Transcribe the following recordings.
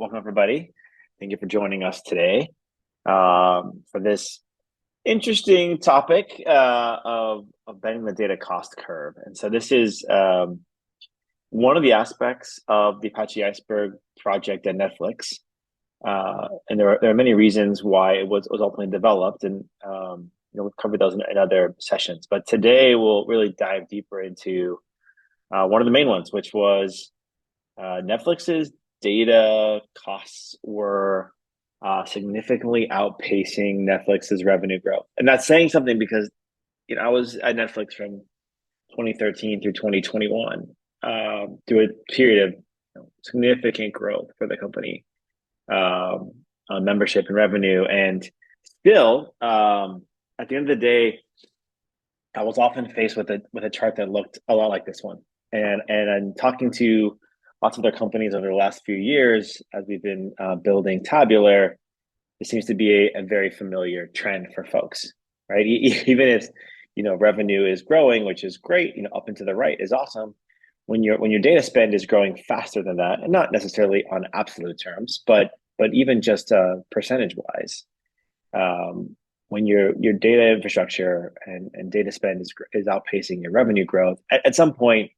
Welcome everybody. Thank you for joining us today for this interesting topic of bending the data cost curve. And so this is one of the aspects of the Apache Iceberg project at Netflix. And there are many reasons why it was ultimately developed, and we've covered those in other sessions. But today we'll really dive deeper into one of the main ones, which was Netflix's data costs were significantly outpacing Netflix's revenue growth. And that's saying something because, I was at Netflix from 2013 through 2021, through a period of significant growth for the company, on membership and revenue. And still, at the end of the day, I was often faced with a chart that looked a lot like this one. And I'm talking to lots of their companies over the last few years as we've been building Tabular. It seems to be a very familiar trend for folks, right? Even if revenue is growing, which is great, up and to the right is awesome. When your data spend is growing faster than that, and not necessarily on absolute terms, but even just percentage wise, when your data infrastructure and data spend is outpacing your revenue growth, at some point,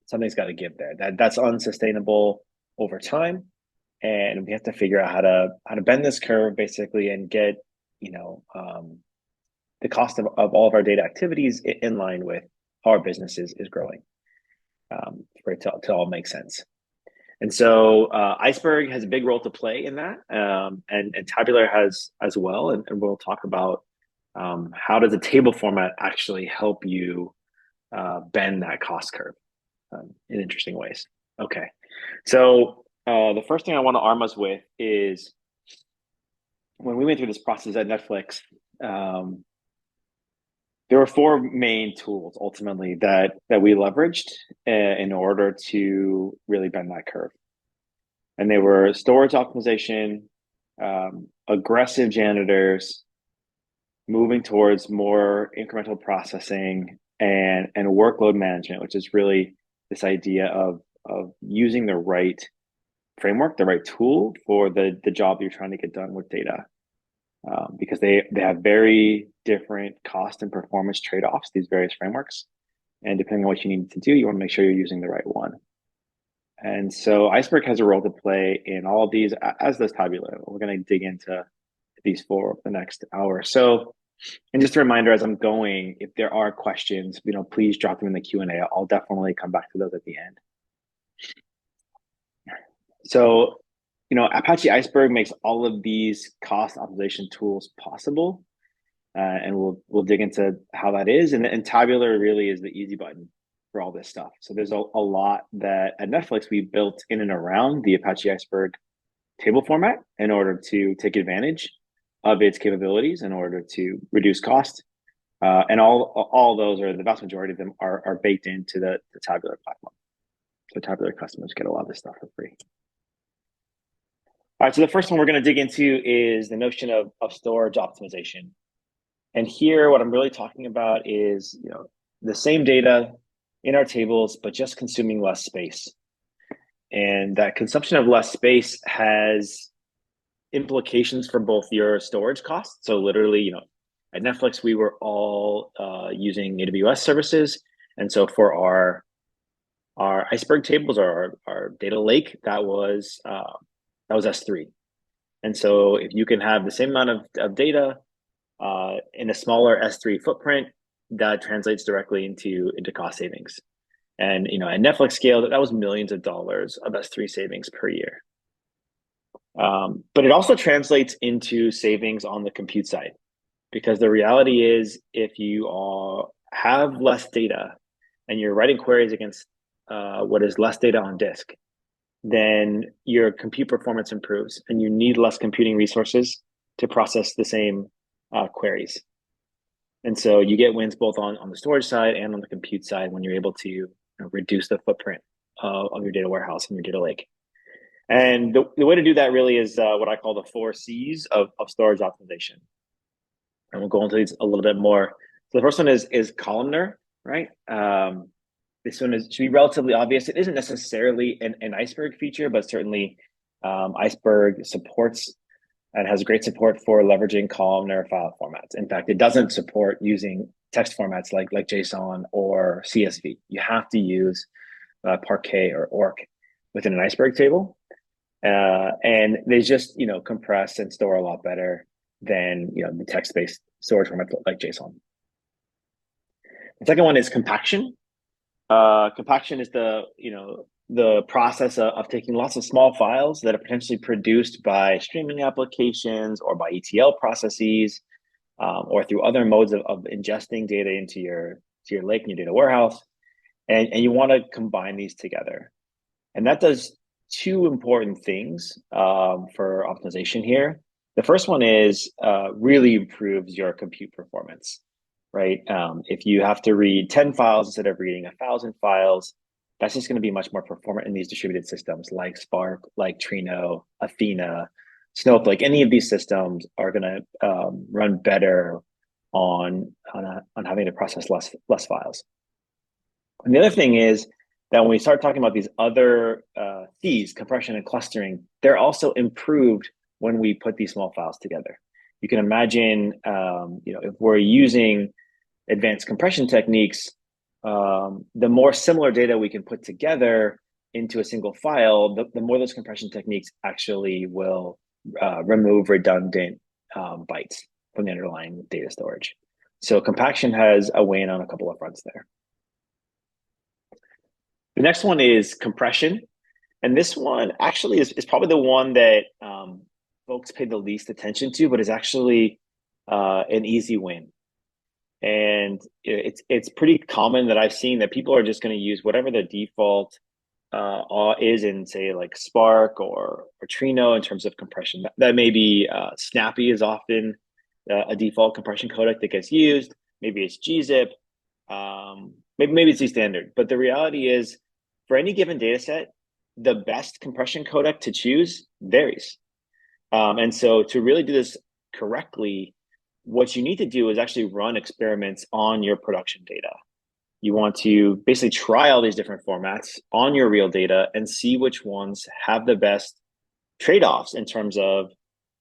something's got to give there. That's unsustainable over time, and we have to figure out how to bend this curve basically and get the cost of all of our data activities in line with how our business is growing, for it to all make sense. And so Iceberg has a big role to play in that, and Tabular has as well. And we'll talk about how does a table format actually help you bend that cost curve in interesting ways. Okay, so the first thing I want to arm us with is when we went through this process at Netflix, there were four main tools ultimately that we leveraged in order to really bend that curve. And they were storage optimization, aggressive janitors, moving towards more incremental processing, and workload management, which is really this idea of using the right framework, the right tool for the job you're trying to get done with data. Because they have very different cost and performance trade-offs, these various frameworks. And depending on what you need to do, you want to make sure you're using the right one. And so Iceberg has a role to play in all of these, as does Tabular. We're going to dig into these for the next hour. So, and just a reminder, as I'm going, if there are questions, please drop them in the Q&A. I'll definitely come back to those at the end. So, Apache Iceberg makes all of these cost optimization tools possible, and we'll dig into how that is. And Tabular really is the easy button for all this stuff. So there's a lot that at Netflix we built in and around the Apache Iceberg table format in order to take advantage of its capabilities in order to reduce cost. And all those, or the vast majority of them, are baked into the Tabular platform. So Tabular customers get a lot of this stuff for free. All right, so the first one we're going to dig into is the notion of storage optimization. And here, what I'm really talking about is, the same data in our tables, but just consuming less space. And that consumption of less space has implications for both your storage costs. So literally, at Netflix, we were all using AWS services. And so for our Iceberg tables, or our data lake, that was S3. And so if you can have the same amount of data in a smaller S3 footprint, that translates directly into cost savings. And at Netflix scale, that was millions of dollars of S3 savings per year. But it also translates into savings on the compute side, because the reality is, if you have less data and you're writing queries against what is less data on disk, then your compute performance improves, and you need less computing resources to process the same queries. And so you get wins both on the storage side and on the compute side when you're able to reduce the footprint of your data warehouse and your data lake. And the way to do that really is what I call the 4 C's of storage optimization. And we'll go into these a little bit more. So the first one is columnar, right? this one should be relatively obvious. It isn't necessarily an Iceberg feature, but certainly Iceberg supports and has great support for leveraging columnar file formats. In fact, it doesn't support using text formats like JSON or CSV. You have to use Parquet or ORC within an Iceberg table. And they just, compress and store a lot better than, the text-based storage format like JSON. The second one is compaction. Compaction is the process of taking lots of small files that are potentially produced by streaming applications or by ETL processes, or through other modes of ingesting data into your lake and your data warehouse. And you want to combine these together. And that does two important things for optimization here. The first one is really improves your compute performance, right? If you have to read 10 files instead of reading 1,000 files, that's just going to be much more performant in these distributed systems like Spark, like Trino, Athena, Snowflake. Any of these systems are going to run better on having to process less files. And the other thing is that when we start talking about these other Cs, compression and clustering, they're also improved when we put these small files together. You can imagine, if we're using advanced compression techniques, the more similar data we can put together into a single file, the more those compression techniques actually will remove redundant bytes from the underlying data storage. So compaction has a win on a couple of fronts there. The next one is compression. And this one actually is probably the one that folks pay the least attention to, but is actually an easy win. And it's pretty common that I've seen that people are just going to use whatever the default is in, say, like Spark or Trino in terms of compression. That may be Snappy is often a default compression codec that gets used. Maybe it's gzip. Maybe it's standard. But the reality is, for any given data set, the best compression codec to choose varies. And so to really do this correctly, what you need to do is actually run experiments on your production data. You want to basically try all these different formats on your real data and see which ones have the best trade-offs in terms of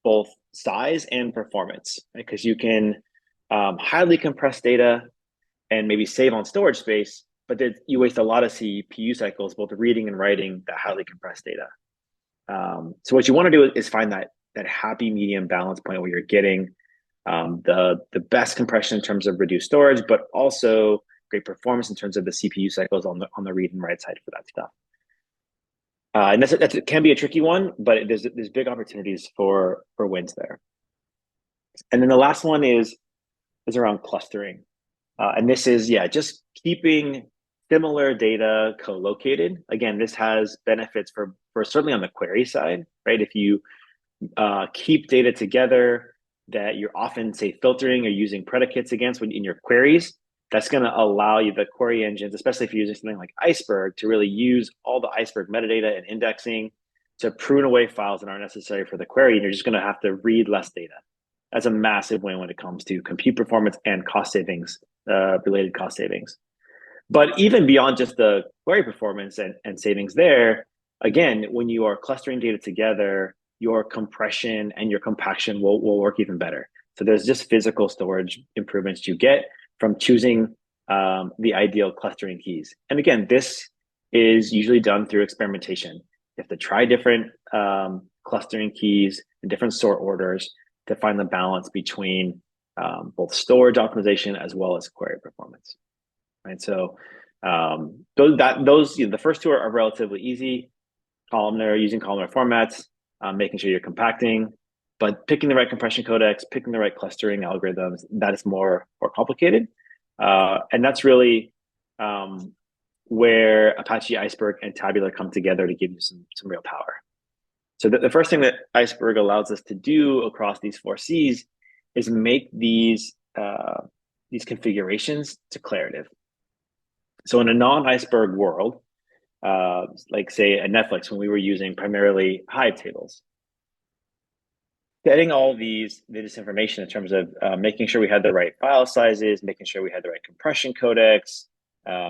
both size and performance, right? Because you can highly compress data and maybe save on storage space, but you waste a lot of CPU cycles, both reading and writing that highly compressed data. So what you want to do is find that happy medium balance point where you're getting the best compression in terms of reduced storage, but also great performance in terms of the CPU cycles on the read and write side for that stuff. And that can be a tricky one, but there's big opportunities for wins there. And then the last one is around clustering. And this is, just keeping similar data co-located. Again, this has benefits for certainly on the query side, right? If you keep data together that you're often, say, filtering or using predicates against in your queries, that's going to allow you, the query engines, especially if you're using something like Iceberg, to really use all the Iceberg metadata and indexing to prune away files that aren't necessary for the query. And you're just going to have to read less data. That's a massive win when it comes to compute performance and cost savings, related cost savings. But even beyond just the query performance and savings there, again, when you are clustering data together, your compression and your compaction will work even better. So there's just physical storage improvements you get from choosing the ideal clustering keys. And again, this is usually done through experimentation. You have to try different clustering keys and different sort orders to find the balance between both storage optimization as well as query performance. Right. So the first two are relatively easy. Using columnar formats, making sure you're compacting, but picking the right compression codecs, picking the right clustering algorithms, that is more complicated. And that's really where Apache Iceberg and Tabular come together to give you some real power. So the first thing that Iceberg allows us to do across these 4 Cs is make these configurations declarative. So in a non-Iceberg world, like say at Netflix, when we were using primarily Hive tables, getting all this information in terms of making sure we had the right file sizes, making sure we had the right compression codecs,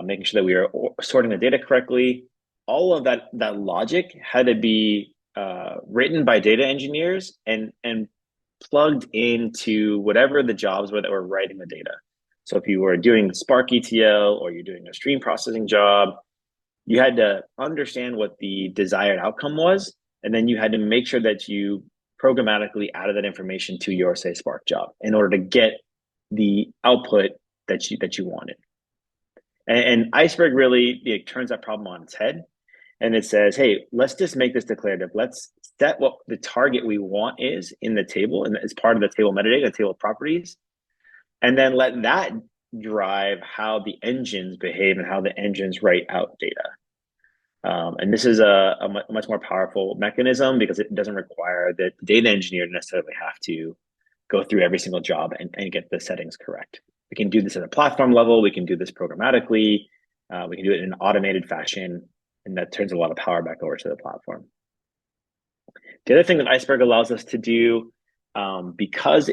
making sure that we are sorting the data correctly. All of that logic had to be written by data engineers and plugged into whatever the jobs were that were writing the data. So if you were doing Spark ETL or you're doing a stream processing job, you had to understand what the desired outcome was, and then you had to make sure that you programmatically added that information to your, say, Spark job in order to get the output that you wanted. And Iceberg really turns that problem on its head, and it says, hey, let's just make this declarative. Let's set what the target we want is in the table, and as part of the table metadata, the table properties, and then let that drive how the engines behave and how the engines write out data. And this is a much more powerful mechanism because it doesn't require the data engineer to necessarily have to go through every single job and get the settings correct. We can do this at a platform level. We can do this programmatically. We can do it in an automated fashion, and that turns a lot of power back over to the platform. The other thing that Iceberg allows us to do, because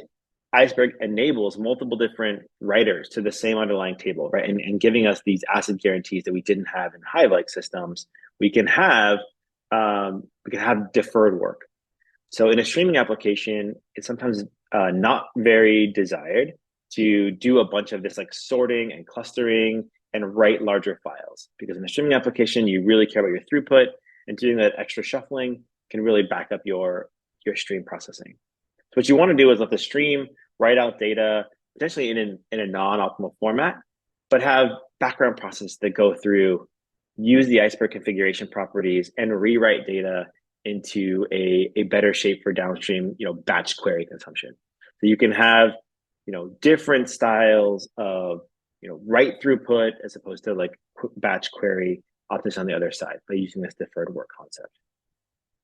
Iceberg enables multiple different writers to the same underlying table, right? And giving us these ACID guarantees that we didn't have in Hive-like systems, we can have deferred work. So in a streaming application, it's sometimes not very desired to do a bunch of this like sorting and clustering and write larger files, because in a streaming application, you really care about your throughput, and doing that extra shuffling can really back up your stream processing. So what you want to do is let the stream write out data potentially in a non-optimal format, but have background processes that go through, use the Iceberg configuration properties, and rewrite data into a better shape for downstream, batch query consumption. So you can have, different styles of, write throughput as opposed to like batch query options on the other side by using this deferred work concept.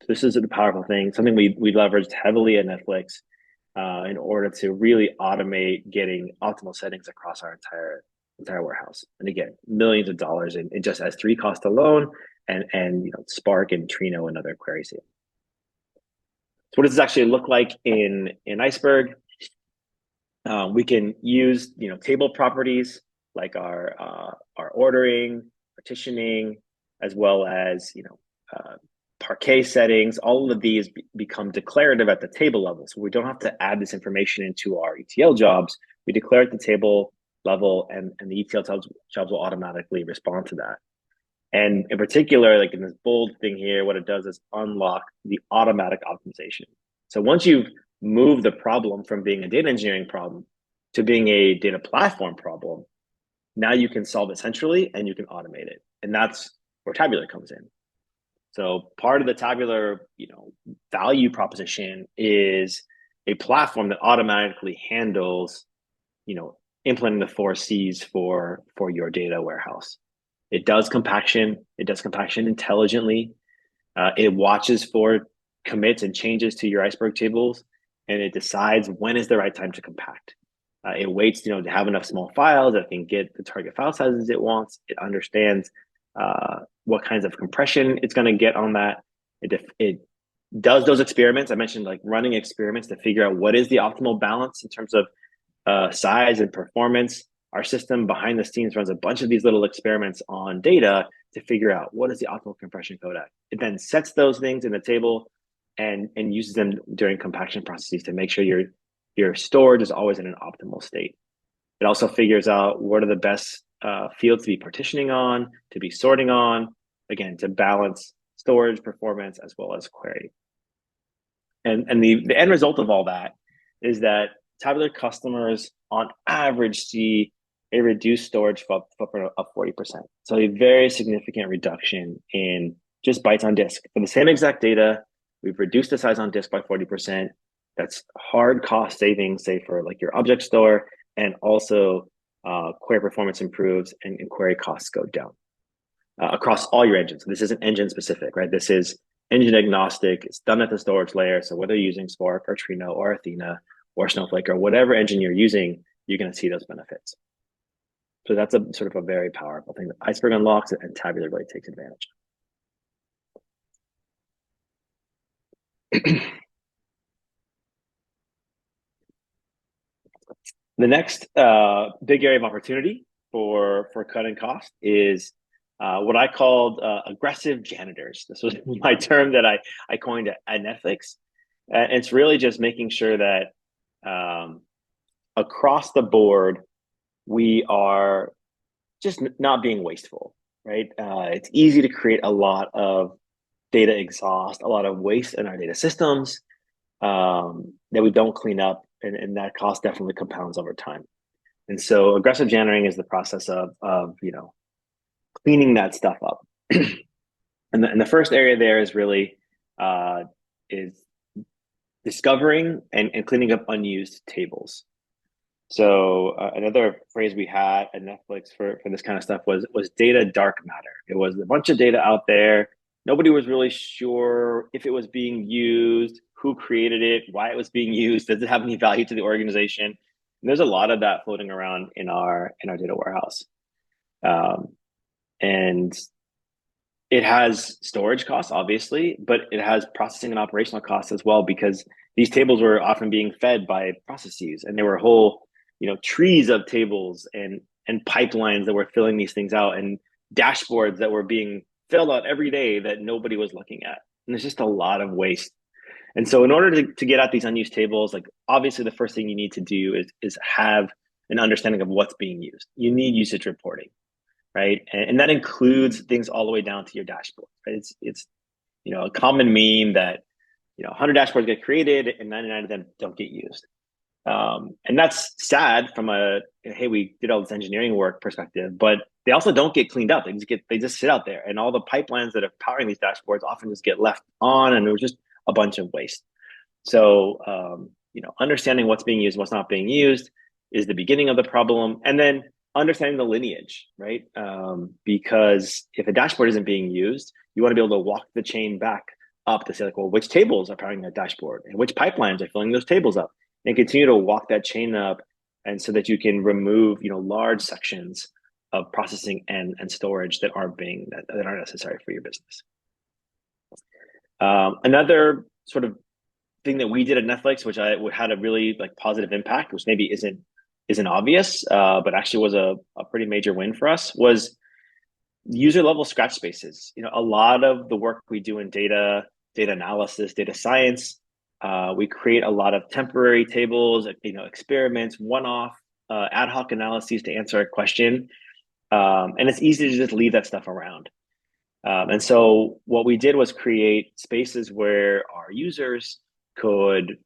So this is a powerful thing, something we leveraged heavily at Netflix in order to really automate getting optimal settings across our entire warehouse. And again, millions of dollars in just S3 cost alone, and Spark and Trino and other queries. So what does this actually look like in Iceberg? We can use table properties like our ordering, partitioning, as well as parquet settings. All of these become declarative at the table level, so we don't have to add this information into our ETL jobs. We declare at the table level, and the ETL jobs will automatically respond to that. And in particular, like in this bold thing here, what it does is unlock the automatic optimization. So once you've moved the problem from being a data engineering problem to being a data platform problem, now you can solve it centrally and you can automate it. And that's where Tabular comes in. So part of the Tabular, value proposition is a platform that automatically handles, implementing the 4 C's for your data warehouse. It does compaction. It does compaction intelligently. It watches for commits and changes to your Iceberg tables, and it decides when is the right time to compact. It waits, to have enough small files that can get the target file sizes it wants. It understands what kinds of compression it's going to get on that. It does those experiments. I mentioned like running experiments to figure out what is the optimal balance in terms of size and performance. Our system behind the scenes runs a bunch of these little experiments on data to figure out what is the optimal compression codec. It then sets those things in the table and uses them during compaction processes to make sure your storage is always in an optimal state. It also figures out what are the best fields to be partitioning on, to be sorting on, again, to balance storage performance as well as query. And the end result of all that is that Tabular customers on average see a reduced storage footprint of 40%. So a very significant reduction in just bytes on disk. For the same exact data, we've reduced the size on disk by 40%. That's hard cost savings, say for like your object store, and also query performance improves and query costs go down across all your engines. So this isn't engine specific, right? This is engine agnostic. It's done at the storage layer. So whether you're using Spark or Trino or Athena or Snowflake or whatever engine you're using, you're going to see those benefits. So that's a sort of a very powerful thing that Iceberg unlocks and Tabular really takes advantage of. The next big area of opportunity for cutting cost is what I called aggressive janitors. This was my term that I coined at Netflix. And it's really just making sure that across the board, we are just not being wasteful, right? It's easy to create a lot of data exhaust, a lot of waste in our data systems that we don't clean up, and that cost definitely compounds over time. And so aggressive janitoring is the process of cleaning that stuff up. And the first area there is really is discovering and cleaning up unused tables. So another phrase we had at Netflix for this kind of stuff was data dark matter. It was a bunch of data out there. Nobody was really sure if it was being used, who created it, why it was being used, does it have any value to the organization? And there's a lot of that floating around in our data warehouse. And it has storage costs, obviously, but it has processing and operational costs as well, because these tables were often being fed by processes, and there were whole, trees of tables and pipelines that were filling these things out, and dashboards that were being filled out every day that nobody was looking at. And there's just a lot of waste. And so in order to get at these unused tables, like obviously the first thing you need to do is have an understanding of what's being used. You need usage reporting, right? And that includes things all the way down to your dashboard. Right? It's a common meme that 100 dashboards get created and 99 of them don't get used. And that's sad from a hey, we did all this engineering work perspective, but they also don't get cleaned up. They just sit out there, and all the pipelines that are powering these dashboards often just get left on, and it was just a bunch of waste. So understanding what's being used, what's not being used, is the beginning of the problem, and then understanding the lineage, right? Because if a dashboard isn't being used, you want to be able to walk the chain back up to say, like, well, which tables are powering that dashboard, and which pipelines are filling those tables up, and continue to walk that chain up, and so that you can remove large sections of processing and storage that aren't necessary for your business. Another sort of thing that we did at Netflix, which had a really positive impact, which maybe isn't obvious, but actually was a pretty major win for us, was user level scratch spaces. A lot of the work we do in data analysis, data science, we create a lot of temporary tables, experiments, one-off, ad hoc analyses to answer a question. And it's easy to just leave that stuff around. And so what we did was create spaces where our users could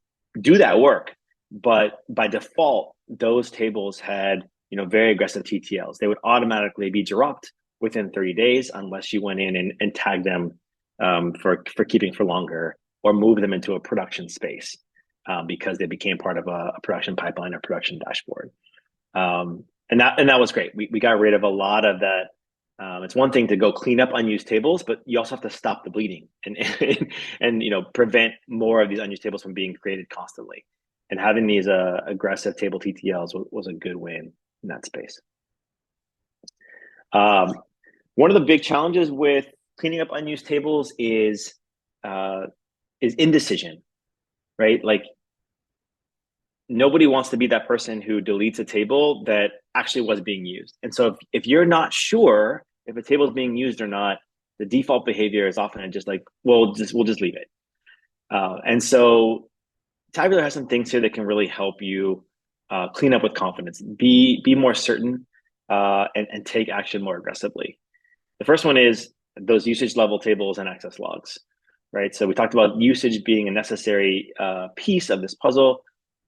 do that work. But by default, those tables had, very aggressive TTLs. They would automatically be dropped within 30 days unless you went in and tagged them for keeping for longer, or move them into a production space because they became part of a production pipeline or production dashboard. And that was great. We got rid of a lot of that. It's one thing to go clean up unused tables, but you also have to stop the bleeding and prevent more of these unused tables from being created constantly. And having these aggressive table TTLs was a good win in that space. One of the big challenges with cleaning up unused tables is indecision, right? Like, nobody wants to be that person who deletes a table that actually was being used. And so if you're not sure if a table is being used or not, the default behavior is often just like, well, we'll just leave it. And so Tabular has some things here that can really help you clean up with confidence, be more certain, and take action more aggressively. The first one is those usage level tables and access logs, right? So we talked about usage being a necessary piece of this puzzle,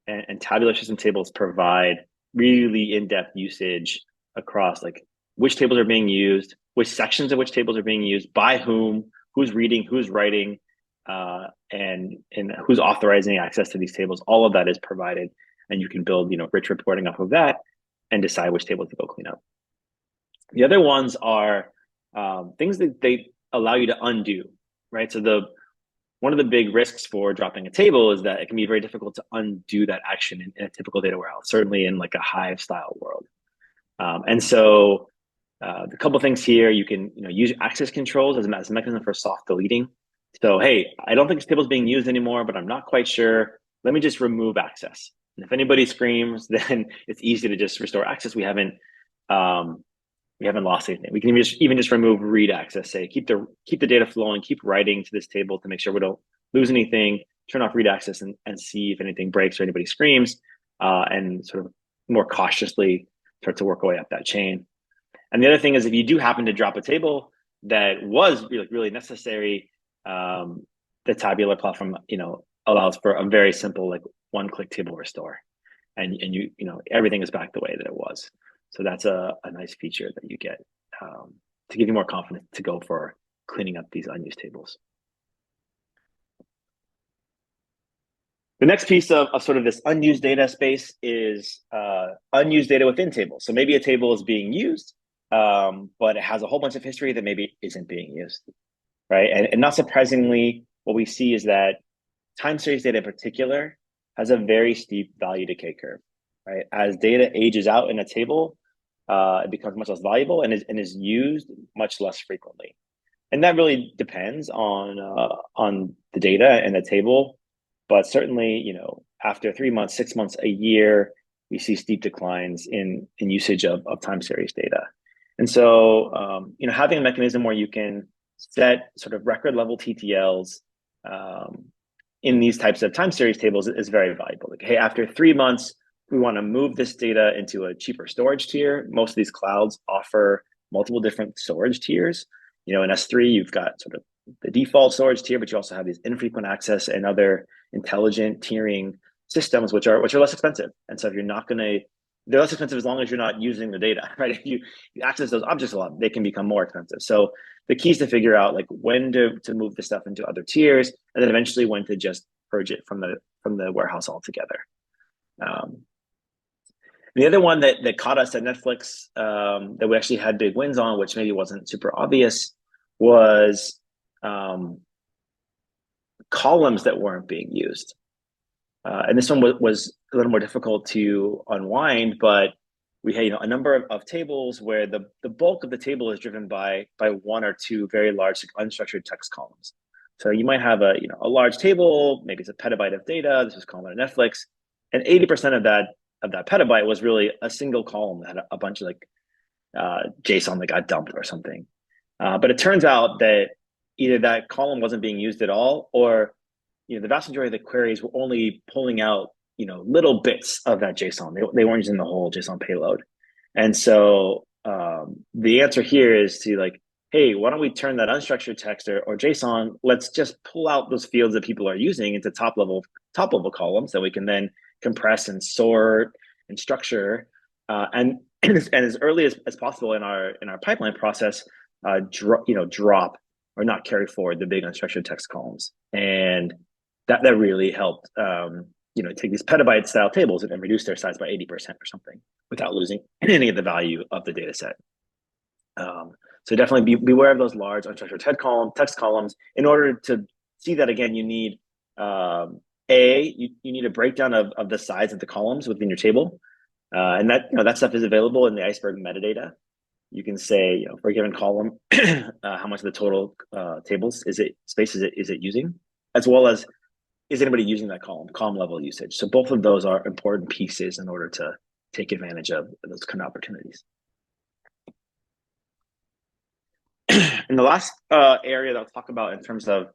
and tabular system tables provide really in-depth usage across which tables are being used, which sections of which tables are being used, by whom, who's reading, who's writing, and who's authorizing access to these tables. All of that is provided, and you can build rich reporting off of that and decide which tables to go clean up. The other ones are things that they allow you to undo, right? So one of the big risks for dropping a table is that it can be very difficult to undo that action in a typical data warehouse, certainly in a Hive style world. And so the couple of things here, you can use access controls as a mechanism for soft deleting. So, hey, I don't think this table is being used anymore, but I'm not quite sure. Let me just remove access. And if anybody screams, then it's easy to just restore access. We haven't we haven't lost anything. We can even just remove read access, say keep the data flowing, keep writing to this table to make sure we don't lose anything, turn off read access and see if anything breaks or anybody screams, and sort of more cautiously start to work our way up that chain. And the other thing is if you do happen to drop a table that was really necessary, the Tabular platform, allows for a very simple like one-click table restore, and everything is back the way that it was. So that's a nice feature that you get to give you more confidence to go for cleaning up these unused tables. The next piece of sort of this unused data space is unused data within tables. So maybe a table is being used, but it has a whole bunch of history that maybe isn't being used, right? And not surprisingly, what we see is that time series data in particular has a very steep value decay curve, right? As data ages out in a table, it becomes much less valuable and is used much less frequently. And that really depends on the data and the table. But certainly, after 3 months, 6 months, a year, we see steep declines in usage of time series data. And so, having a mechanism where you can set sort of record level TTLs in these types of time series tables is very valuable. Like, hey, after 3 months, we want to move this data into a cheaper storage tier. Most of these clouds offer multiple different storage tiers. In S3, you've got sort of the default storage tier, but you also have these infrequent access and other intelligent tiering systems, which are less expensive. And so if you're not going to, they're less expensive as long as you're not using the data, right? If you access those objects a lot, they can become more expensive. So the key is to figure out like when to move the stuff into other tiers, and then eventually when to just purge it from the warehouse altogether. The other one that caught us at Netflix that we actually had big wins on, which maybe wasn't super obvious, was columns that weren't being used. And this one was a little more difficult to unwind, but we had a number of tables where the bulk of the table is driven by one or two very large unstructured text columns. So you might have a large table, maybe it's a petabyte of data. This was common on Netflix, and 80% of that petabyte was really a single column that had a bunch of JSON that got dumped or something. But it turns out that either that column wasn't being used at all, or the vast majority of the queries were only pulling out little bits of that JSON. They weren't using the whole JSON payload. And so the answer here is to hey, why don't we turn that unstructured text or JSON? Let's just pull out those fields that people are using into top level columns that we can then compress and sort and structure, and as early as possible in our pipeline process, drop or not carry forward the big unstructured text columns. And that really helped take these petabyte style tables and reduce their size by 80% or something without losing any of the value of the data set. So definitely beware of those large unstructured text columns. In order to see that again, you need you need a breakdown of the size of the columns within your table, and that stuff is available in the Iceberg metadata. You can say for a given column how much of the total tables space is it using, as well as is anybody using that column level usage. So both of those are important pieces in order to take advantage of those kind of opportunities. And the last area that I'll talk about in terms of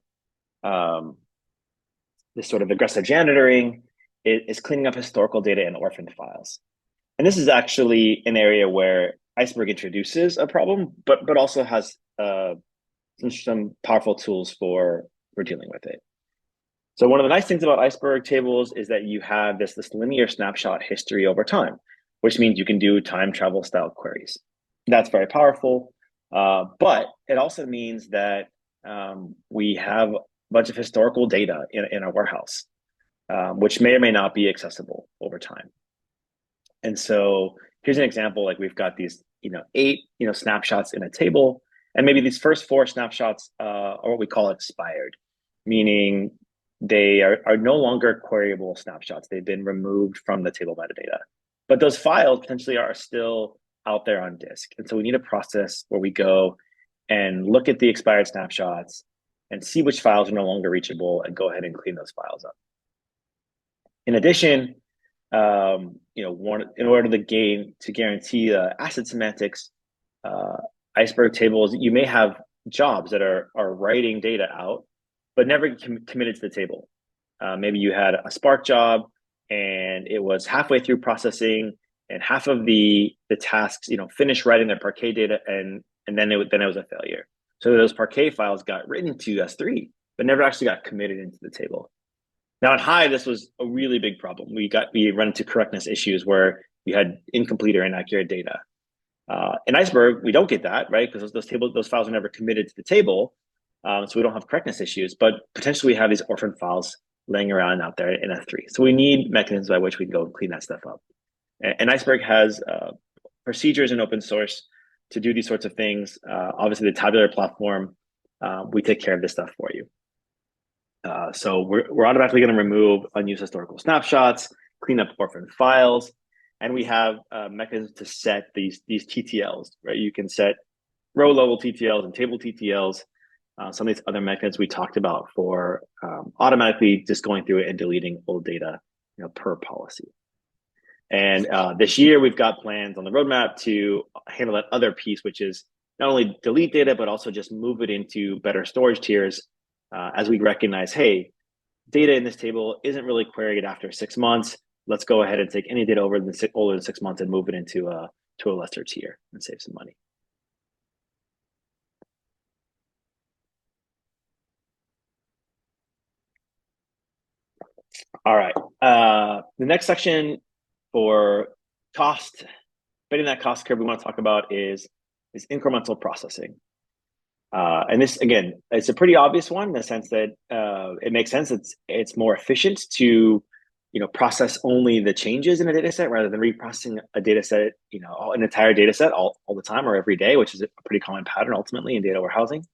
this sort of aggressive janitoring is cleaning up historical data in orphaned files. And this is actually an area where Iceberg introduces a problem, but also has some powerful tools for dealing with it. So one of the nice things about Iceberg tables is that you have this linear snapshot history over time, which means you can do time travel style queries. That's very powerful, but it also means that we have a bunch of historical data in our warehouse, which may or may not be accessible over time. And so here's an example, we've got these 8 snapshots in a table, and maybe these first 4 snapshots are what we call expired, meaning they are no longer queryable snapshots. They've been removed from the table metadata, but those files potentially are still out there on disk. And so we need a process where we go and look at the expired snapshots and see which files are no longer reachable and go ahead and clean those files up. In addition, in order to guarantee asset semantics, Iceberg tables, you may have jobs that are writing data out, but never committed to the table. Maybe you had a Spark job and it was halfway through processing, and half of the tasks, finished writing their Parquet data, and then it was a failure. So those Parquet files got written into S3, but never actually got committed into the table. Now in Hive, this was a really big problem. We run into correctness issues where we had incomplete or inaccurate data. In Iceberg, we don't get that, right? Because those files are never committed to the table, so we don't have correctness issues. But potentially, we have these orphan files laying around out there in S3. So we need mechanisms by which we can go clean that stuff up. And Iceberg has procedures in open source to do these sorts of things. Obviously, the Tabular platform, we take care of this stuff for you. So we're automatically going to remove unused historical snapshots, clean up orphan files, and we have mechanisms to set these TTLs, right? You can set row level TTLs and table TTLs. Some of these other mechanisms we talked about for automatically just going through it and deleting old data, per policy. And this year we've got plans on the roadmap to handle that other piece, which is not only delete data, but also just move it into better storage tiers as we recognize, hey, data in this table isn't really queried after 6 months. Let's go ahead and take any data older than 6 months and move it into a lesser tier and save some money. All right. The next section for cost, bending that cost curve we want to talk about is incremental processing. And this, again, it's a pretty obvious one in the sense that it makes sense. It's more efficient to process only the changes in a data set rather than reprocessing a data set, an entire data set all the time or every day, which is a pretty common pattern ultimately in data warehousing.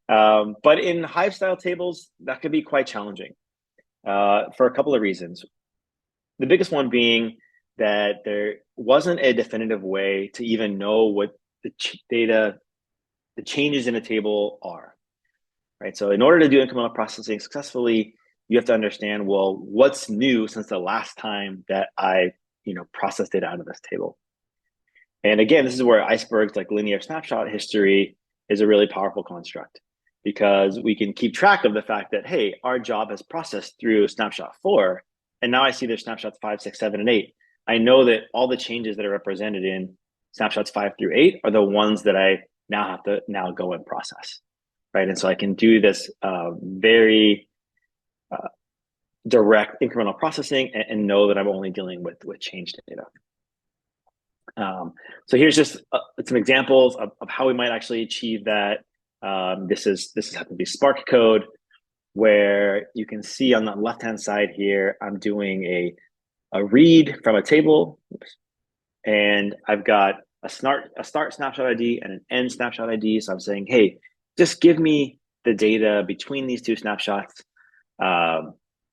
But in Hive style tables, that could be quite challenging for a couple of reasons. The biggest one being that there wasn't a definitive way to even know what the changes in a table are, right? So in order to do incremental processing successfully, you have to understand, well, what's new since the last time that I, processed it out of this table. And again, this is where Iceberg's like linear snapshot history is a really powerful construct, because we can keep track of the fact that, hey, our job has processed through snapshot 4, and now I see there's snapshots 5, 6, 7, and 8. I know that all the changes that are represented in snapshots 5 through 8 are the ones that I now have to go and process, right? And so I can do this very direct incremental processing and know that I'm only dealing with changed data. So here's just some examples of how we might actually achieve that. This is happens to be Spark code, where you can see on the left-hand side here, I'm doing a read from a table, and I've got a start snapshot ID and an end snapshot ID. So I'm saying, hey, just give me the data between these two snapshots.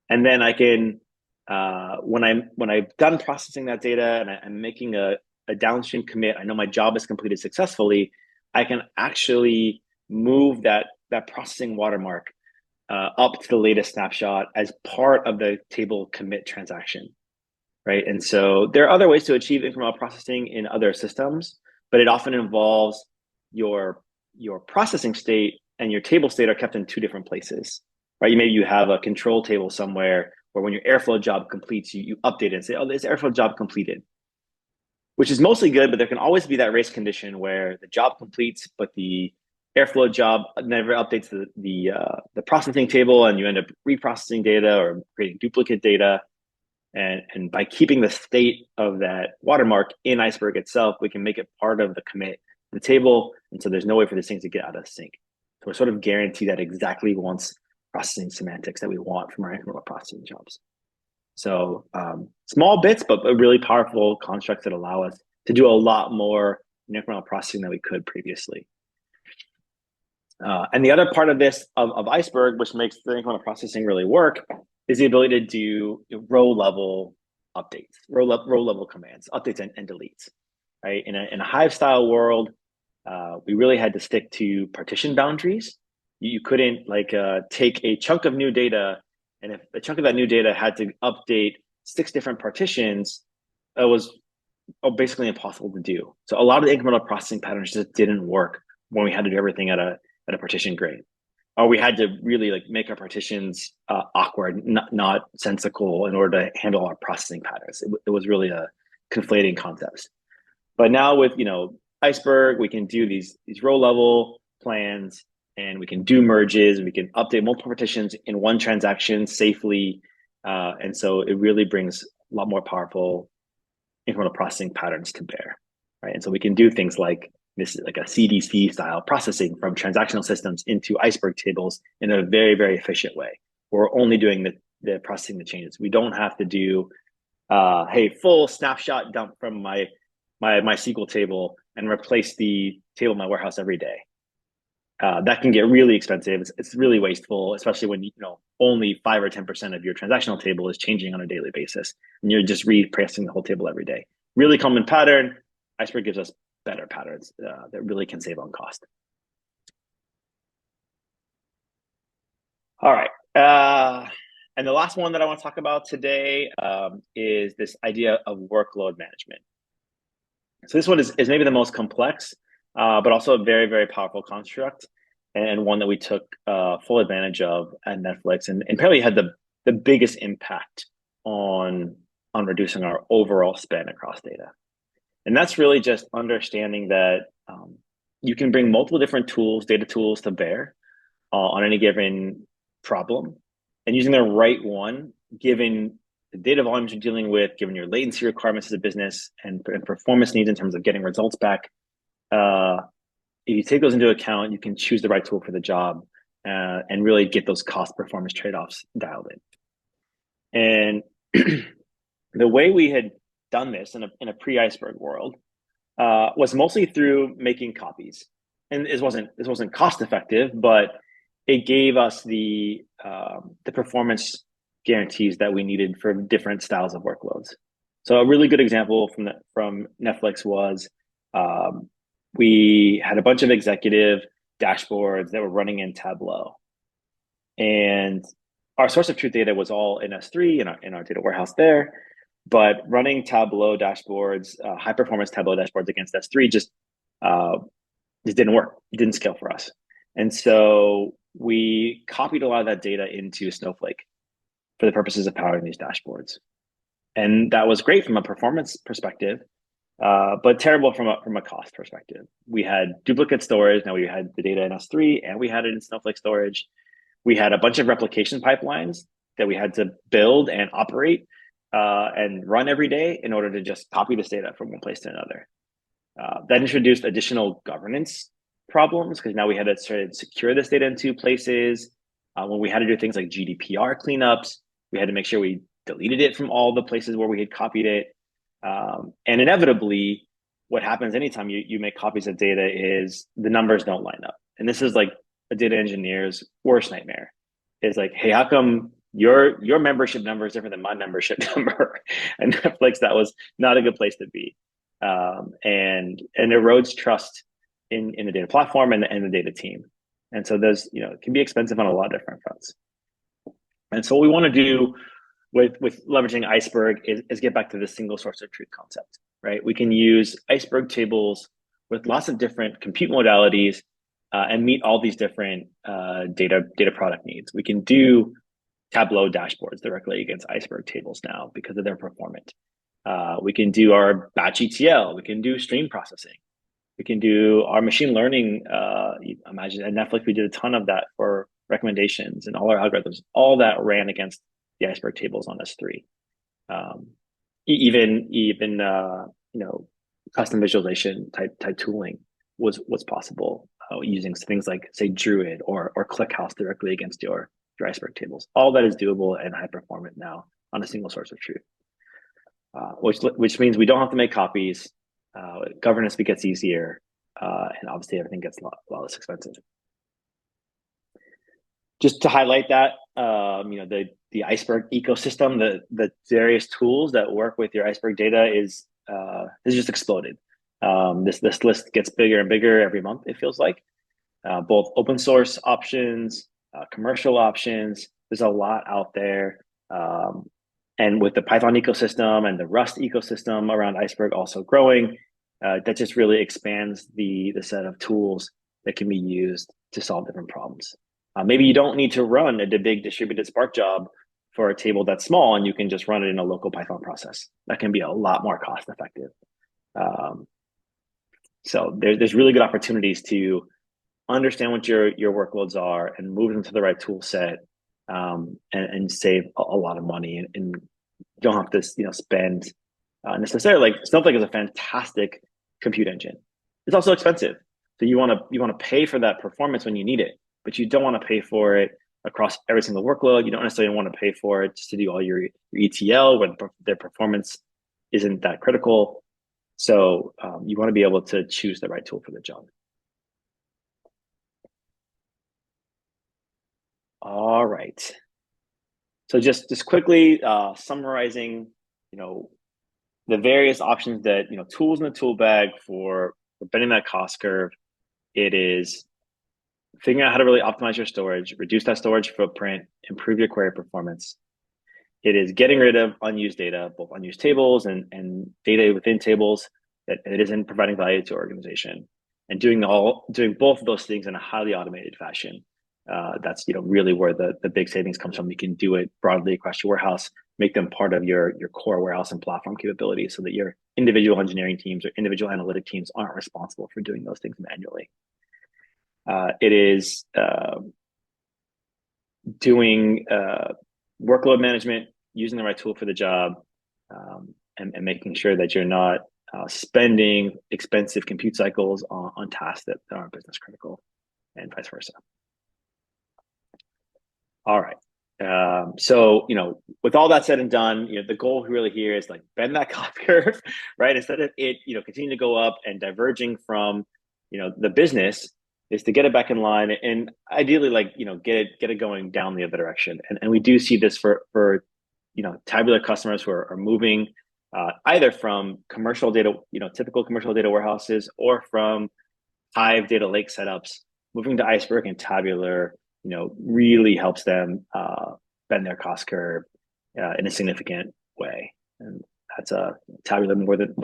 And then I can, when I've done processing that data and I'm making a downstream commit, I know my job is completed successfully, I can actually move that processing watermark up to the latest snapshot as part of the table commit transaction, right? And so there are other ways to achieve incremental processing in other systems, but it often involves your processing state and your table state are kept in two different places, right? Maybe you have a control table somewhere where when your airflow job completes, you update it and say, oh, this airflow job completed, which is mostly good, but there can always be that race condition where the job completes, but the airflow job never updates the processing table, and you end up reprocessing data or creating duplicate data. And by keeping the state of that watermark in Iceberg itself, we can make it part of the commit to the table. And so there's no way for these things to get out of sync. So we're sort of guarantee that exactly once processing semantics that we want from our incremental processing jobs. So small bits, but really powerful constructs that allow us to do a lot more incremental processing than we could previously. And the other part of this, of Iceberg, which makes the incremental processing really work, is the ability to do row level updates, row level commands, updates and deletes, right? In a Hive style world, we really had to stick to partition boundaries. You couldn't take a chunk of new data, and if a chunk of that new data had to update 6 different partitions, it was basically impossible to do. So a lot of the incremental processing patterns just didn't work when we had to do everything at a partition grade, or we had to really like make our partitions awkward, not sensical, in order to handle our processing patterns. It was really a conflating concepts. But now with Iceberg, we can do these row level plans, and we can do merges. We can update multiple partitions in one transaction safely, and so it really brings a lot more powerful incremental processing patterns to bear, right? And so we can do things like this, like a CDC style processing from transactional systems into Iceberg tables in a very, very efficient way. We're only doing the processing the changes. We don't have to do, hey, full snapshot dump from my SQL table and replace the table in my warehouse every day. That can get really expensive. It's really wasteful, especially when only 5 or 10% of your transactional table is changing on a daily basis, and you're just repressing the whole table every day. Really common pattern. Iceberg gives us better patterns that really can save on cost. All right. And the last one that I want to talk about today is this idea of workload management. So this one is maybe the most complex, but also a very, very powerful construct, and one that we took full advantage of at Netflix, and apparently had the biggest impact on reducing our overall spend across data. And that's really just understanding that you can bring multiple different tools, data tools, to bear on any given problem, and using the right one, given the data volumes you're dealing with, given your latency requirements as a business, and performance needs in terms of getting results back. If you take those into account, you can choose the right tool for the job and really get those cost performance trade-offs dialed in. And the way we had done this in a pre-Iceberg world was mostly through making copies. And this wasn't cost effective, but it gave us the performance guarantees that we needed for different styles of workloads. So a really good example from Netflix was we had a bunch of executive dashboards that were running in Tableau, and our source of truth data was all in S3 in our data warehouse there. But running Tableau dashboards, high performance Tableau dashboards against S3 just didn't work. It didn't scale for us. And so we copied a lot of that data into Snowflake for the purposes of powering these dashboards. And that was great from a performance perspective, but terrible from a cost perspective. We had duplicate storage. Now we had the data in S3 and we had it in Snowflake storage. We had a bunch of replication pipelines that we had to build and operate and run every day in order to just copy this data from one place to another. That introduced additional governance problems, because now we had to sort of secure this data in 2 places. When we had to do things like GDPR cleanups, we had to make sure we deleted it from all the places where we had copied it. And inevitably, what happens anytime you make copies of data is the numbers don't line up. And this is like a data engineer's worst nightmare. It's like, hey, how come your membership number is different than my membership number? And Netflix, that was not a good place to be. And erodes trust in the data platform and the data team. And so there's, it can be expensive on a lot of different fronts. And so what we want to do with leveraging Iceberg is get back to the single source of truth concept, right? We can use Iceberg tables with lots of different compute modalities and meet all these different data product needs. We can do Tableau dashboards directly against Iceberg tables now because of their performance. We can do our batch ETL. We can do stream processing. We can do our machine learning. Imagine at Netflix, we did a ton of that for recommendations, and all our algorithms, all that ran against the Iceberg tables on S3. Even custom visualization type tooling was possible using things like, say, Druid or ClickHouse directly against your Iceberg tables. All that is doable and high performant now on a single source of truth, which means we don't have to make copies. Governance gets easier, and obviously everything gets a lot less expensive. Just to highlight that, the Iceberg ecosystem, the various tools that work with your Iceberg data is just exploded. This list gets bigger and bigger every month, it feels like. Both open source options, commercial options. There's a lot out there. And with the Python ecosystem and the Rust ecosystem around Iceberg also growing, that just really expands the set of tools that can be used to solve different problems. Maybe you don't need to run a big distributed Spark job for a table that's small, and you can just run it in a local Python process. That can be a lot more cost effective. So there's really good opportunities to understand what your workloads are and move them to the right tool set, and save a lot of money, and you don't have to spend necessarily. Like Snowflake is a fantastic compute engine. It's also expensive, so you want to pay for that performance when you need it, but you don't want to pay for it across every single workload. You don't necessarily want to pay for it just to do all your ETL when their performance isn't that critical. So you want to be able to choose the right tool for the job. All right. So just quickly summarizing, the various options that tools in the tool bag for bending that cost curve. It is figuring out how to really optimize your storage, reduce that storage footprint, improve your query performance. It is getting rid of unused data, both unused tables and data within tables that it isn't providing value to your organization, and doing both of those things in a highly automated fashion. That's really where the big savings comes from. You can do it broadly across your warehouse, make them part of your core warehouse and platform capabilities, so that your individual engineering teams or individual analytic teams aren't responsible for doing those things manually. It is doing workload management, using the right tool for the job, and making sure that you're not spending expensive compute cycles on tasks that aren't business critical, and vice versa. All right. So, with all that said and done, the goal really here is like bend that cost curve, right? Instead of it, continue to go up and diverging from, the business, is to get it back in line, and ideally get it going down the other direction. And we do see this for tabular customers who are moving either from commercial data, typical commercial data warehouses, or from Hive data lake setups. Moving to Iceberg and Tabular, really helps them bend their cost curve in a significant way. And that's Tabular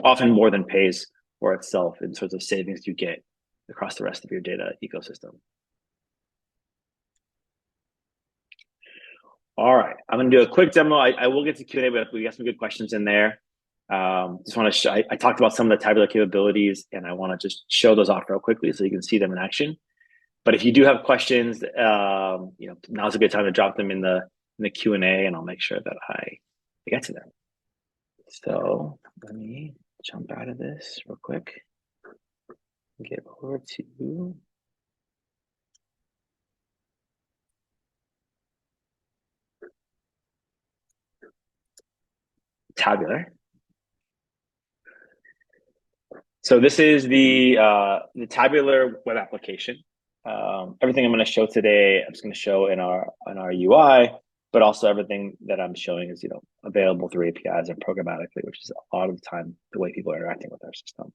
often more than pays for itself in sorts of savings you get across the rest of your data ecosystem. All right, I'm going to do a quick demo. I will get to Q&A, but we got some good questions in there. Just want to I talked about some of the Tabular capabilities, and I want to just show those off real quickly so you can see them in action. But if you do have questions, now's a good time to drop them in the Q&A, and I'll make sure that I get to them. So let me jump out of this real quick and get over to Tabular. So this is the Tabular web application. Everything I'm going to show today, I'm just going to show in our UI, but also everything that I'm showing is available through APIs and programmatically, which is a lot of the time the way people are interacting with our system.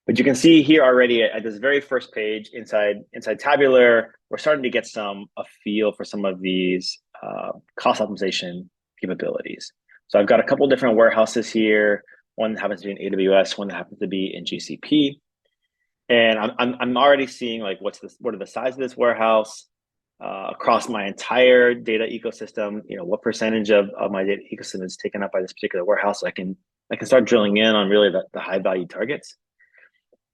But you can see here already at this very first page inside Tabular, we're starting to get a feel for some of these cost optimization capabilities. So I've got a couple different warehouses here. One that happens to be in AWS, one that happens to be in GCP. And I'm already seeing like what are the size of this warehouse across my entire data ecosystem. What percentage of my data ecosystem is taken up by this particular warehouse. So I can start drilling in on really the high value targets.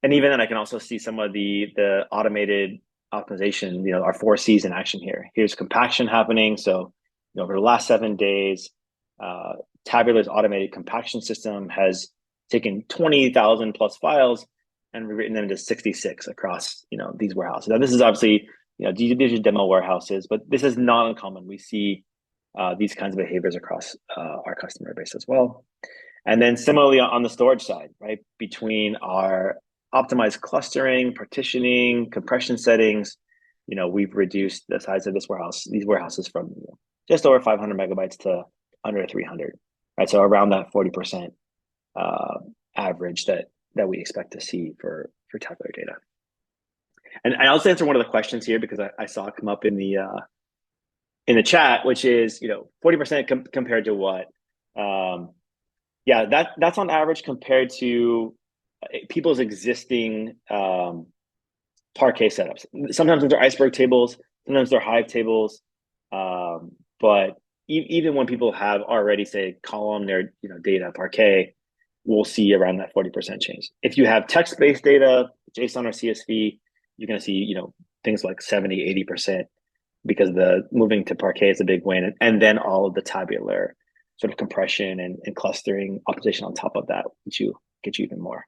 And even then, I can also see some of the automated optimization. Our 4 C's in action here. Here's compaction happening. So over the last 7 days, Tabular's automated compaction system has taken 20,000 plus files and rewritten them into 66 across these warehouses. Now this is obviously these are demo warehouses, but this is not uncommon. We see these kinds of behaviors across our customer base as well. And then similarly on the storage side, right, between our optimized clustering, partitioning, compression settings, we've reduced the size of these warehouses from just over 500 megabytes to under 300, right? So around that 40% average that we expect to see for Tabular data. And I'll answer one of the questions here because I saw it come up in the in the chat, which is 40% compared to what? Yeah, that's on average compared to people's existing Parquet setups. Sometimes they're Iceberg tables, sometimes they're Hive tables, but even when people have already say column their data Parquet, we'll see around that 40% change. If you have text-based data, JSON or CSV, you're going to see things like 70, 80%, because the moving to Parquet is a big win, and then all of the tabular sort of compression and clustering optimization on top of that, which get you even more.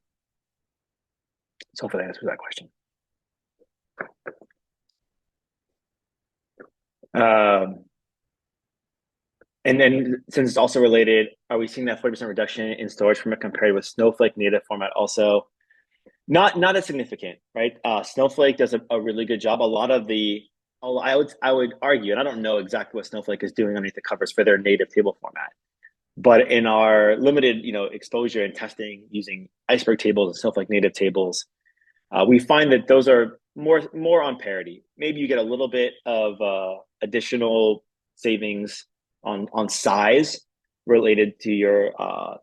So hopefully that answers that question. And then since it's also related, are we seeing that 40% reduction in storage format compared with Snowflake native format also? Not as significant, right? Snowflake does a really good job. A lot of the, I would argue, and I don't know exactly what Snowflake is doing underneath the covers for their native table format, but in our limited exposure and testing using Iceberg tables and Snowflake native tables, we find that those are more on parity. Maybe you get a little bit of additional savings on size related to your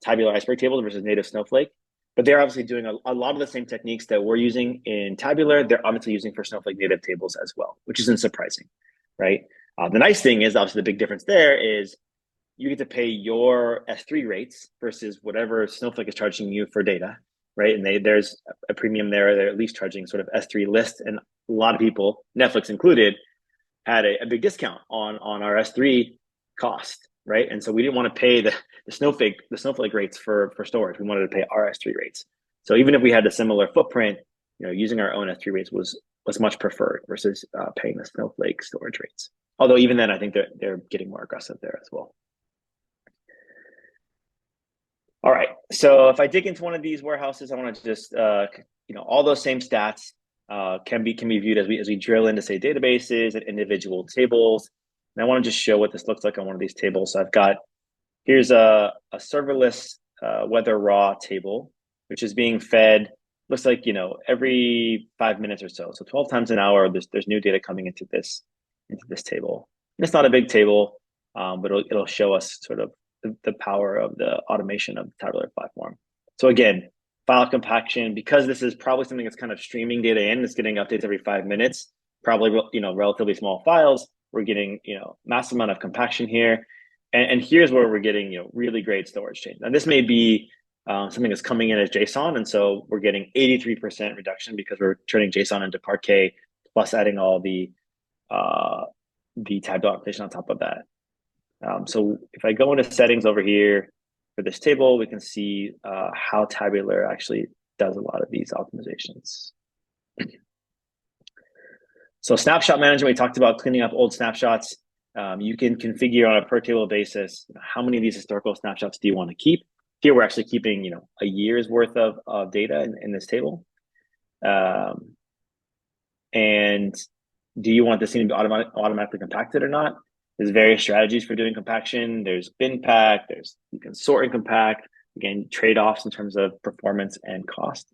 tabular Iceberg tables versus native Snowflake. But they're obviously doing a lot of the same techniques that we're using in tabular. They're obviously using for Snowflake native tables as well, which isn't surprising, right? The nice thing is obviously the big difference there is you get to pay your S3 rates versus whatever Snowflake is charging you for data, right? And there's a premium there. They're at least charging sort of S3 list, and a lot of people, Netflix included, had a big discount on our S3 cost, right? And so we didn't want to pay the Snowflake rates for storage. We wanted to pay our S3 rates. So even if we had a similar footprint, using our own S3 rates was much preferred versus paying the Snowflake storage rates. Although even then, I think they're getting more aggressive there as well. All right, so if I dig into one of these warehouses, I want to just, all those same stats can be viewed as we drill into, say, databases and individual tables. And I want to just show what this looks like on one of these tables. So here's a serverless weather raw table, which is being fed, looks like, every 5 minutes or so. So 12 times an hour, there's new data coming into this table. And it's not a big table, but it'll show us sort of the power of the automation of the tabular platform. So again, file compaction, because this is probably something that's kind of streaming data in, it's getting updates every 5 minutes, probably relatively small files. We're getting massive amount of compaction here, and here's where we're getting really great storage change. Now this may be something that's coming in as JSON, and so we're getting 83% reduction because we're turning JSON into Parquet plus adding all the tabular optimization on top of that. So if I go into settings over here for this table, we can see how tabular actually does a lot of these optimizations. So snapshot management, we talked about cleaning up old snapshots. You can configure on a per table basis how many of these historical snapshots do you want to keep. Here we're actually keeping a year's worth of data in this table. And do you want this thing to be automatically compacted or not? There's various strategies for doing compaction. There's bin pack, you can sort and compact, again, trade-offs in terms of performance and cost,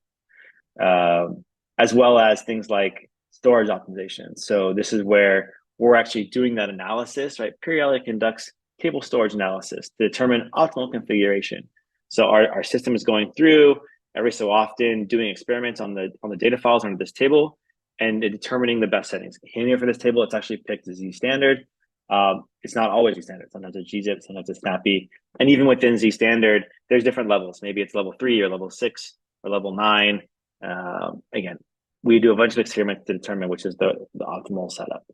as well as things like storage optimization. So this is where we're actually doing that analysis, right? Periodic conducts table storage analysis to determine optimal configuration. So our system is going through every so often doing experiments on the data files under this table and determining the best settings. Here for this table, it's actually picked Z standard. It's not always Z standard. Sometimes it's gzip, sometimes it's snappy. And even within Z standard, there's different levels. Maybe it's level 3 or level 6 or level 9. Again, we do a bunch of experiments to determine which is the optimal setup.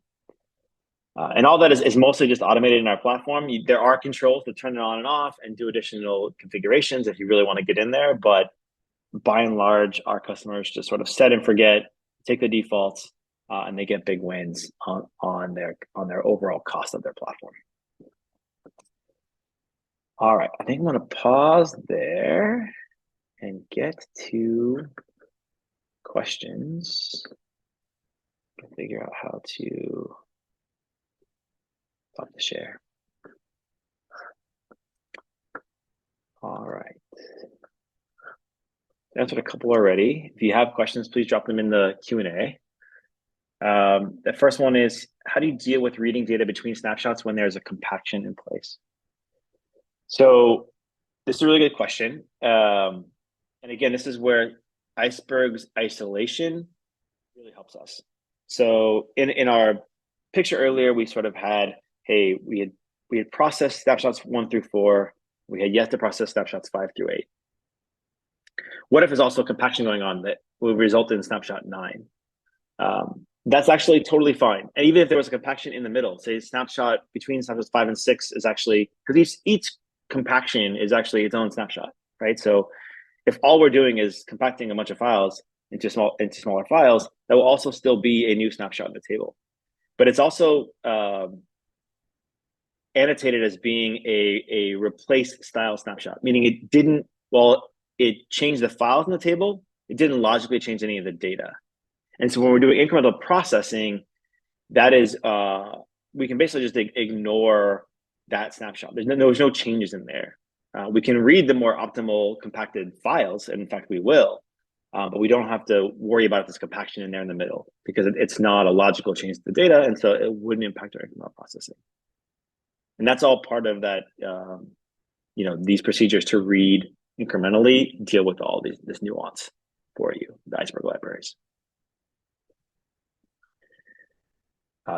And all that is mostly just automated in our platform. There are controls to turn it on and off and do additional configurations if you really want to get in there. But by and large, our customers just sort of set and forget, take the defaults, and they get big wins on their overall cost of their platform. All right, I think I'm going to pause there and get to questions. Figure out how to stop the share. All right. I answered a couple already. If you have questions, please drop them in the Q&A. The first one is, how do you deal with reading data between snapshots when there's a compaction in place? So this is a really good question. And again, this is where Iceberg's isolation really helps us. So in our picture earlier, we sort of had, hey, we had processed snapshots 1 through 4. We had yet to process snapshots 5 through 8. What if there's also compaction going on that will result in snapshot 9? That's actually totally fine. And even if there was a compaction in the middle, say snapshot between snapshots 5 and 6 is actually, because each compaction is actually its own snapshot, right? So if all we're doing is compacting a bunch of files into smaller files, that will also still be a new snapshot in the table. But it's also annotated as being a replace style snapshot, meaning it didn't, while it changed the files in the table, it didn't logically change any of the data. And so when we're doing incremental processing, that is, we can basically just ignore that snapshot. There's no changes in there. We can read the more optimal compacted files, and in fact, we will, but we don't have to worry about this compaction in there in the middle because it's not a logical change to the data, and so it wouldn't impact our incremental processing. And that's all part of that, these procedures to read incrementally deal with all this nuance for you, the Iceberg libraries.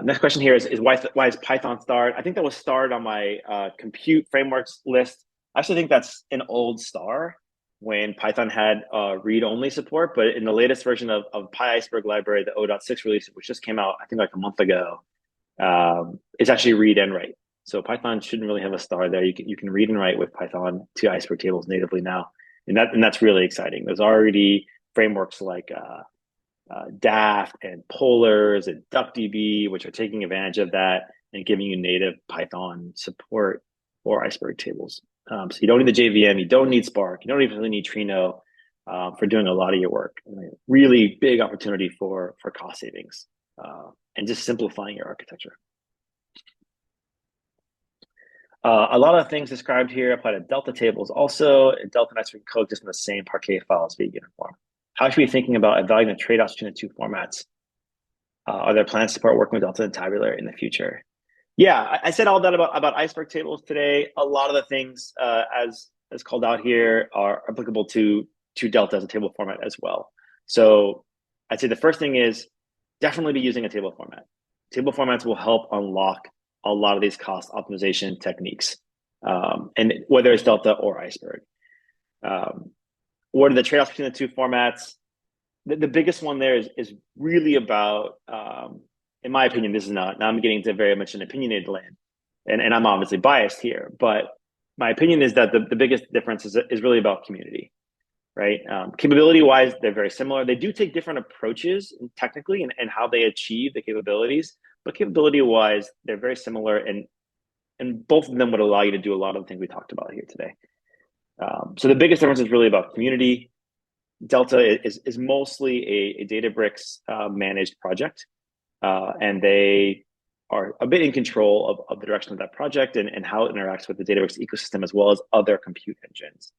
Next question here is why is Python starred? I think that was starred on my compute frameworks list. I actually think that's an old star when Python had read-only support, but in the latest version of PyIceberg library, the 0.6 release, which just came out, I think like a month ago, it's actually read and write. So Python shouldn't really have a star there. You can read and write with Python to Iceberg tables natively now, and that's really exciting. There's already frameworks like Daft and Polars and DuckDB, which are taking advantage of that and giving you native Python support for Iceberg tables. So you don't need the JVM, you don't need Spark, you don't even really need Trino for doing a lot of your work. Really big opportunity for cost savings and just simplifying your architecture. A lot of things described here apply to Delta tables also. Delta and Iceberg coexist in the same Parquet files via uniform. How should we be thinking about evaluating the trade-offs between the two formats? Are there plans to support working with Delta and Tabular in the future? Yeah, I said all that about Iceberg tables today. A lot of the things as called out here are applicable to Delta as a table format as well. So I'd say the first thing is definitely be using a table format. Table formats will help unlock a lot of these cost optimization techniques, and whether it's Delta or Iceberg. What are the trade-offs between the two formats? The biggest one there is really about, in my opinion, this is not, now I'm getting into very much an opinionated land, and I'm obviously biased here, but my opinion is that the biggest difference is really about community, right? Capability-wise, they're very similar. They do take different approaches technically and how they achieve the capabilities, but capability-wise, they're very similar, and both of them would allow you to do a lot of the things we talked about here today. So the biggest difference is really about community. Delta is mostly a Databricks managed project, and they are a bit in control of the direction of that project and how it interacts with the Databricks ecosystem as well as other compute engines.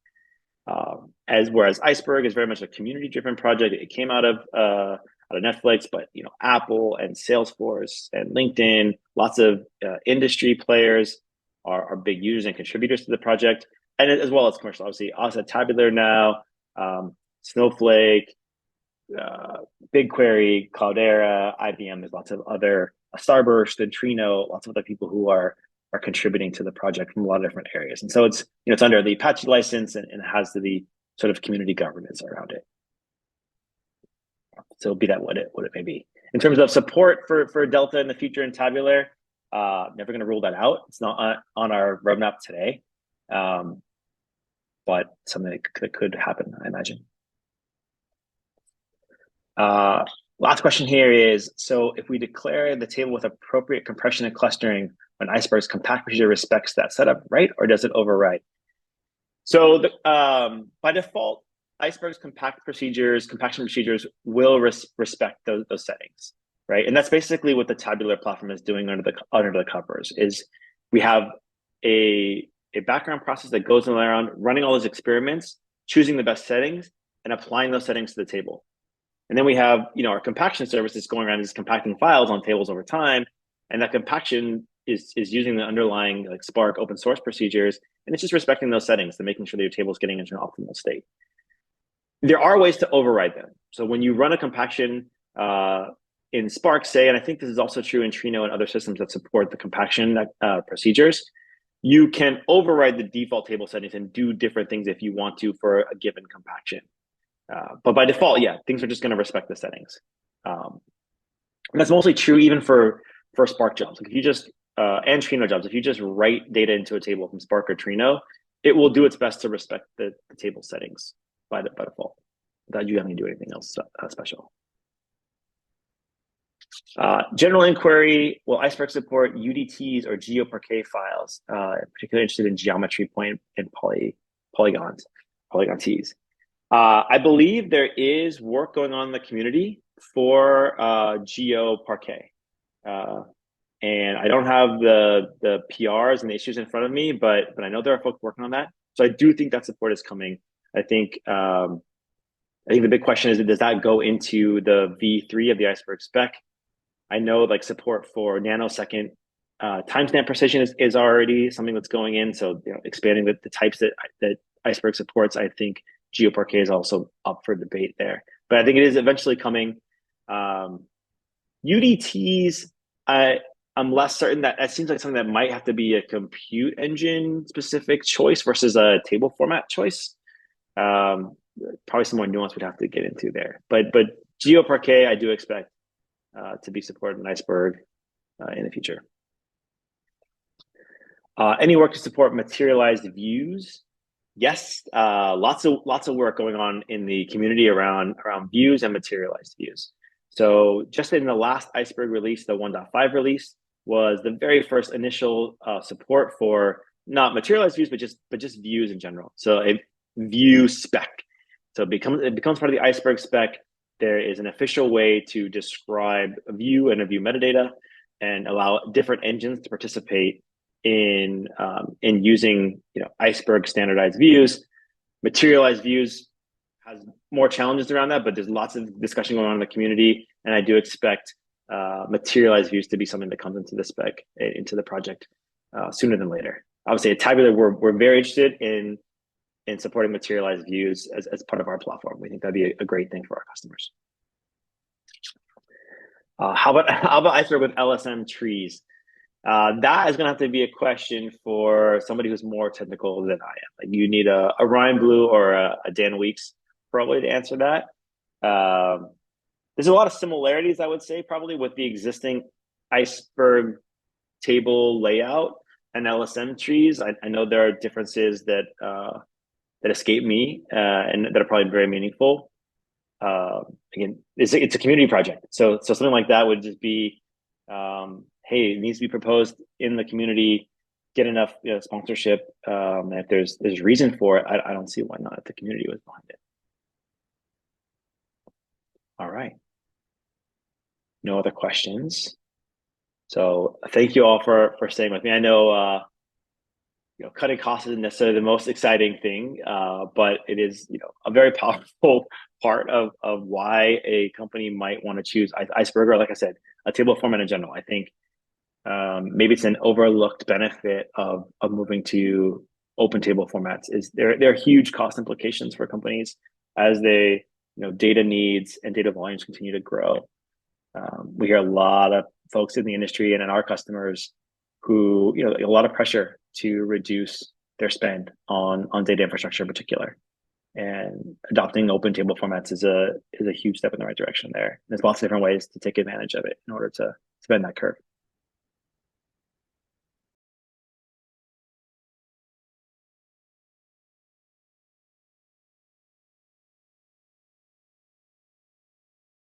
Whereas Iceberg is very much a community-driven project. It came out of Netflix, but Apple and Salesforce and LinkedIn, lots of industry players are big users and contributors to the project, and as well as commercial. Obviously, us at Tabular now, Snowflake, BigQuery, Cloudera, IBM. There's lots of other Starburst and Trino, lots of other people who are contributing to the project from a lot of different areas. And so it's it's under the Apache license and it has the sort of community governance around it. So be that what it may be. In terms of support for Delta in the future in Tabular, never going to rule that out. It's not on our roadmap today, but something that could happen, I imagine. Last question here is, so if we declare the table with appropriate compression and clustering when Iceberg's compact procedure respects that setup, right? Or does it override? So by default, Iceberg's compaction procedures will respect those settings, right? And that's basically what the Tabular platform is doing under the covers. Is we have a background process that goes around running all those experiments, choosing the best settings, and applying those settings to the table. And then we have, our compaction services going around, just compacting files on tables over time. And that compaction is using the underlying like Spark open source procedures. And it's just respecting those settings and making sure that your table is getting into an optimal state. There are ways to override them. So when you run a compaction in Spark, say, and I think this is also true in Trino and other systems that support the compaction procedures, you can override the default table settings and do different things if you want to for a given compaction. But by default, yeah, things are just going to respect the settings. And that's mostly true even for Spark jobs. Like if you just and Trino jobs, if you just write data into a table from Spark or Trino, it will do its best to respect the table settings by default, without you having to do anything else special. General inquiry, will Iceberg support UDTs or GeoParquet files? Particularly interested in geometry point and polygon Ts. I believe there is work going on in the community for GeoParquet. And I don't have the PRs and the issues in front of me, but I know there are folks working on that. So I do think that support is coming. I think the big question is, does that go into the V3 of the Iceberg spec? I know like support for nanosecond timestamp precision is already something that's going in. So expanding the types that Iceberg supports, I think GeoParquet is also up for debate there. But I think it is eventually coming. UDTs, I'm less certain. That seems like something that might have to be a compute engine specific choice versus a table format choice. Probably some more nuance we'd have to get into there. But GeoParquet, I do expect to be supported in Iceberg in the future. Any work to support materialized views? Yes, lots of work going on in the community around views and materialized views. So just in the last Iceberg release, the 1.5 release, was the very first initial support for not materialized views, but just views in general. So a view spec. So it becomes part of the Iceberg spec. There is an official way to describe a view and a view metadata, and allow different engines to participate in using Iceberg standardized views. Materialized views has more challenges around that, but there's lots of discussion going on in the community, and I do expect materialized views to be something that comes into the spec, into the project sooner than later. Obviously, at Tabular, we're very interested in supporting materialized views as part of our platform. We think that'd be a great thing for our customers. How about Iceberg with LSM trees? That is going to have to be a question for somebody who's more technical than I am. Like you need a Ryan Blue or a Dan Weeks probably to answer that. There's a lot of similarities, I would say, probably with the existing Iceberg table layout and LSM trees. I know there are differences that escape me and that are probably very meaningful. Again, it's a community project, so something like that would just be, hey, it needs to be proposed in the community, get enough sponsorship. And if there's reason for it, I don't see why not if the community was behind it. All right. No other questions. So thank you all for staying with me. I know cutting costs isn't necessarily the most exciting thing, but it is a very powerful part of why a company might want to choose Iceberg, or like I said, a table format in general. I think maybe it's an overlooked benefit of moving to open table formats. Is there are huge cost implications for companies as they data needs and data volumes continue to grow. We hear a lot of folks in the industry and in our customers who a lot of pressure to reduce their spend on data infrastructure in particular, and adopting open table formats is a huge step in the right direction there. There's lots of different ways to take advantage of it in order to bend that curve.